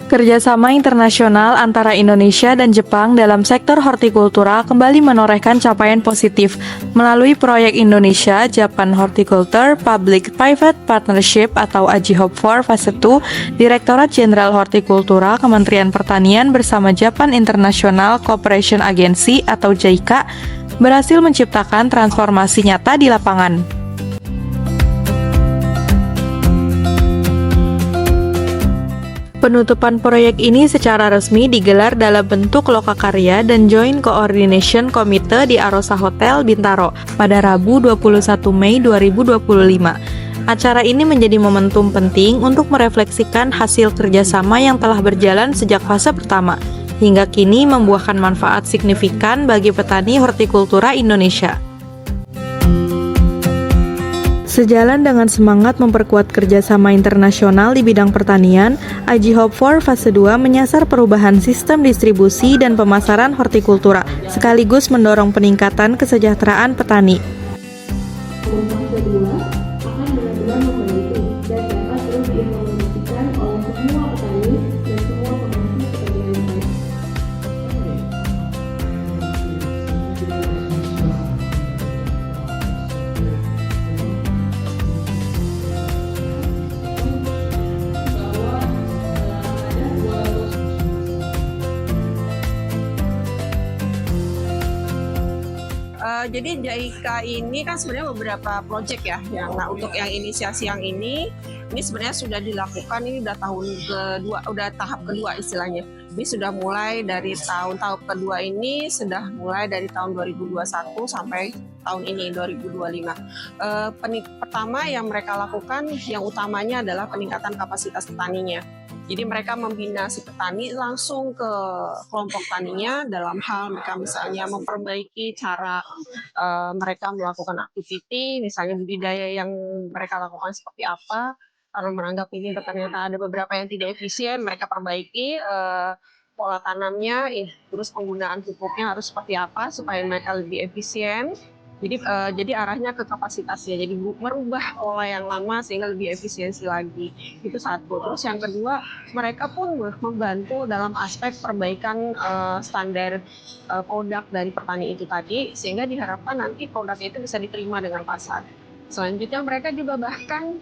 Kerjasama internasional antara Indonesia dan Jepang dalam sektor hortikultura kembali menorehkan capaian positif melalui proyek Indonesia Japan Horticulture Public-Private Partnership atau AJIHOP 4 Fase 2. Direktorat Jenderal Hortikultura Kementerian Pertanian bersama Japan International Cooperation Agency atau JICA berhasil menciptakan transformasi nyata di lapangan. Penutupan proyek ini secara resmi digelar dalam bentuk lokakarya dan Joint Coordination Committee di Arosa Hotel Bintaro pada Rabu 21 Mei 2025. Acara ini menjadi momentum penting untuk merefleksikan hasil kerjasama yang telah berjalan sejak fase pertama, hingga kini membuahkan manfaat signifikan bagi petani hortikultura Indonesia. Sejalan dengan semangat memperkuat kerjasama internasional di bidang pertanian, AJIHOP 4 Fase 2 menyasar perubahan sistem distribusi dan pemasaran hortikultura, sekaligus mendorong peningkatan kesejahteraan petani. Gelombang kedua akan benar-benar membantu dan dapat terus diimplementasikan oleh semua petani dan semua pengungsi kepentingan baik. Jadi JICA ini kan sebenarnya beberapa proyek ya. Nah, untuk yang inisiasi yang ini sebenarnya sudah dilakukan, ini udah tahun kedua, udah tahap kedua istilahnya. Ini sudah mulai dari tahap kedua ini, sudah mulai dari tahun 2021 sampai tahun ini 2025. Pertama yang mereka lakukan, yang utamanya adalah peningkatan kapasitas petaninya. Jadi mereka membina si petani langsung ke kelompok taninya dalam hal mereka misalnya memperbaiki cara mereka melakukan aktiviti, misalnya budidaya yang mereka lakukan seperti apa. Kalau menganggap ini ternyata ada beberapa yang tidak efisien, mereka perbaiki pola tanamnya, terus penggunaan pupuknya harus seperti apa supaya mereka lebih efisien. Jadi arahnya ke kapasitasnya, jadi merubah pola yang lama sehingga lebih efisiensi lagi. Itu satu. Terus yang kedua, mereka pun membantu dalam aspek perbaikan standar produk dari petani itu tadi, sehingga diharapkan nanti produknya itu bisa diterima dengan pasar. Selanjutnya mereka juga bahkan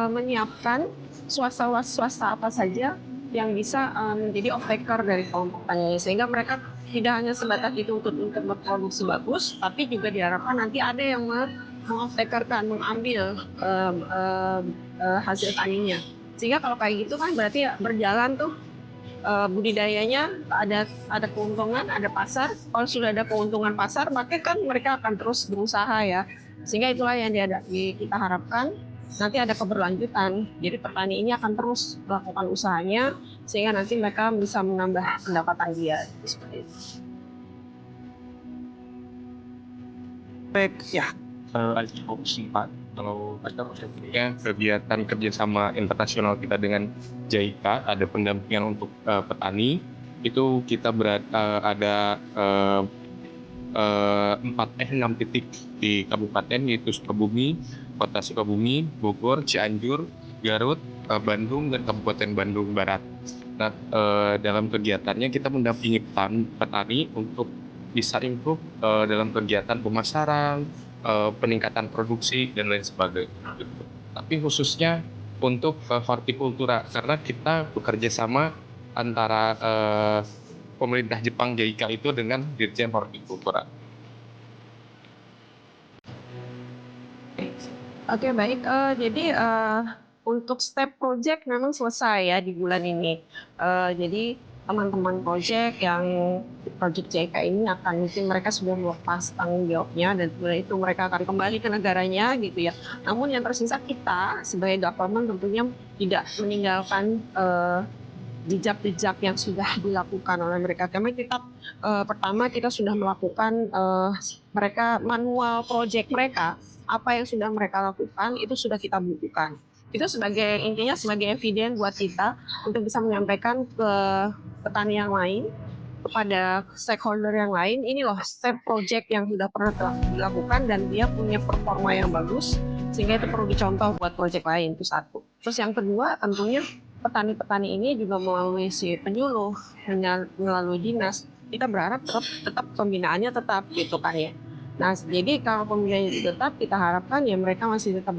menyiapkan swasta apa saja yang bisa menjadi off-taker dari kelompok tani, sehingga mereka tidak hanya sebatas dituntut untuk berproduksi bagus, tapi juga diharapkan nanti ada yang mengoff-takerkan, mengambil hasil taninya. Sehingga kalau kayak gitu kan berarti berjalan tuh budidayanya, ada keuntungan, ada pasar. Kalau sudah ada keuntungan pasar, maka kan mereka akan terus berusaha ya. Sehingga itulah yang kita harapkan. Nanti ada keberlanjutan, jadi petani ini akan terus melakukan usahanya sehingga nanti mereka bisa menambah pendapatan dia seperti itu. Baik ya, opsi Pak. Kalau kita kegiatan kerjasama internasional kita dengan JICA, ada pendampingan untuk petani. Itu kita ada 6 titik di kabupaten, yaitu Sukabumi, Kota Sukabumi, Bogor, Cianjur, Garut, Bandung, dan Kabupaten Bandung Barat. Nah, dalam kegiatannya kita mendampingi petani untuk bisa improve dalam kegiatan pemasaran, peningkatan produksi, dan lain sebagainya. Tapi khususnya untuk hortikultura, karena kita bekerja sama antara pemerintah Jepang JICA itu dengan Dirjen Hortikultura. Oke, baik. Jadi untuk step project memang selesai ya di bulan ini. Jadi teman-teman project JICA ini mungkin mereka sudah melepas tanggung jawabnya dan setelah itu mereka akan kembali ke negaranya gitu ya. Namun yang tersisa kita sebagai government tentunya tidak meninggalkan jejak-jejak yang sudah dilakukan oleh mereka. Kami pertama kita sudah melakukan mereka manual project mereka, apa yang sudah mereka lakukan itu sudah kita bukukan. Itu intinya sebagai eviden buat kita untuk bisa menyampaikan ke petani yang lain, kepada stakeholder yang lain, ini loh step project yang sudah pernah dilakukan dan dia punya performa yang bagus, sehingga itu perlu dicontoh buat project lain. Itu satu. Terus yang kedua tentunya petani-petani ini juga melalui si penyuluh, melalui dinas, kita berharap tetap pembinaannya tetap gitu kan ya. Nah, jadi kalau pembinaannya tetap, kita harapkan ya mereka masih tetap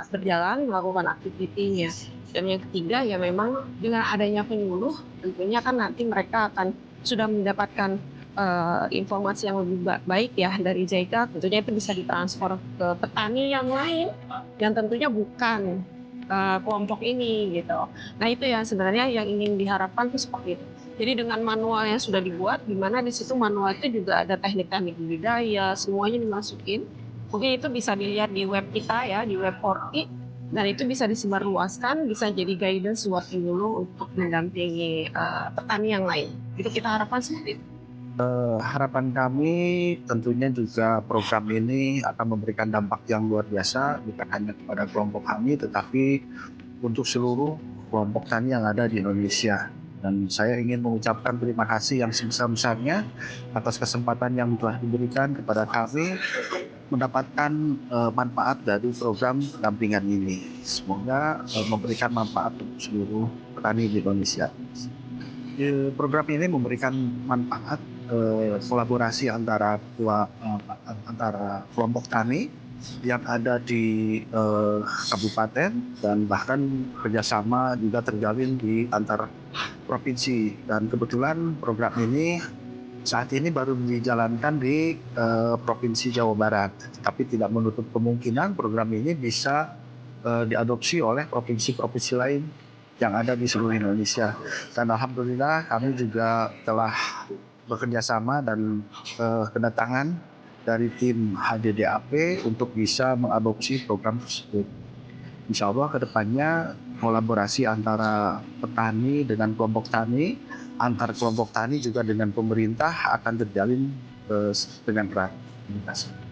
berjalan melakukan aktivitinya. Dan yang ketiga ya memang dengan adanya penyuluh, tentunya kan nanti mereka akan sudah mendapatkan informasi yang lebih baik ya dari JICA, tentunya itu bisa ditransfer ke petani yang lain yang tentunya bukan kelompok ini gitu. Nah itu ya sebenarnya yang ingin diharapkan tuh seperti itu. Jadi dengan manual yang sudah dibuat, di mana di situ manual itu juga ada teknik-teknik budidaya, semuanya dimasukin. Mungkin itu bisa dilihat di web kita ya, di web Forti, dan itu bisa disebarluaskan, bisa jadi guidance buat dulu untuk mendampingi petani yang lain. Itu kita harapkan seperti itu. Harapan kami tentunya juga program ini akan memberikan dampak yang luar biasa, bukan hanya kepada kelompok kami, tetapi untuk seluruh kelompok tani yang ada di Indonesia. Dan saya ingin mengucapkan terima kasih yang sebesar-besarnya atas kesempatan yang telah diberikan kepada kami mendapatkan manfaat dari program pendampingan ini. Semoga memberikan manfaat untuk seluruh petani di Indonesia. Program ini memberikan manfaat kolaborasi antara kelompok tani yang ada di kabupaten, dan bahkan kerjasama juga terjalin di antar provinsi. Dan kebetulan program ini saat ini baru dijalankan di Provinsi Jawa Barat, tapi tidak menutup kemungkinan program ini bisa diadopsi oleh provinsi-provinsi lain yang ada di seluruh Indonesia. Dan alhamdulillah kami juga telah bekerja sama dan kedatangan dari tim HDDAP untuk bisa mengadopsi program tersebut. Insya Allah kedepannya kolaborasi antara petani dengan kelompok tani, antar kelompok tani juga dengan pemerintah akan terjalin dengan erat. Terima kasih.